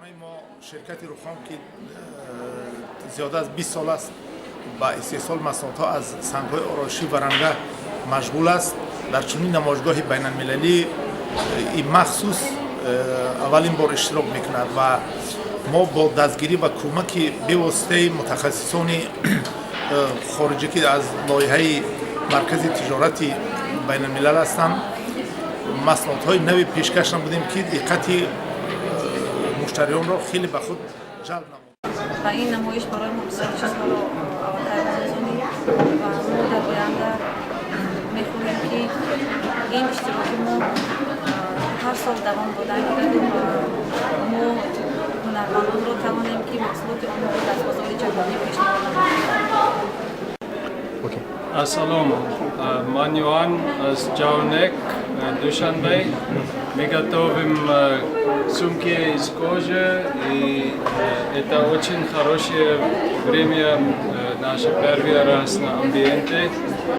корхонаи мо ширкати Рухон ки зиёда аз 20 сол аст ба истеҳсол маснудҳо аз сангҳои ороишӣ варанга машғул аст. дар чунин намоишгоҳи байналмилалӣ махсус аввалин бор иштирок мекунад ва мо бо дастгирӣ ва кӯмаки бевоситаи мутахассисони хориҷӣ ки аз лоиҳаи маркази тиҷорати байналмилал ҳастанд маснудҳои нави пешкаш намудем ки диққати муштариёнро хеле ба худ ҷалб намуд. و این نمایش برای ما بسیار چیزها رو می‌رسونیم و ما در آینده می‌خواهیم که این اشتراک ما هر سال دوام دادن گیرد و ما هنرمندان را توانیم که محصولات آنها را در بازار جهانی پیشنهاد نماییم. Assalomu, man Yohan из Джавнек, Душанбе. Мы готовим сумки из кожи, и это очень хорошее время, наше первый раз на амбиенте.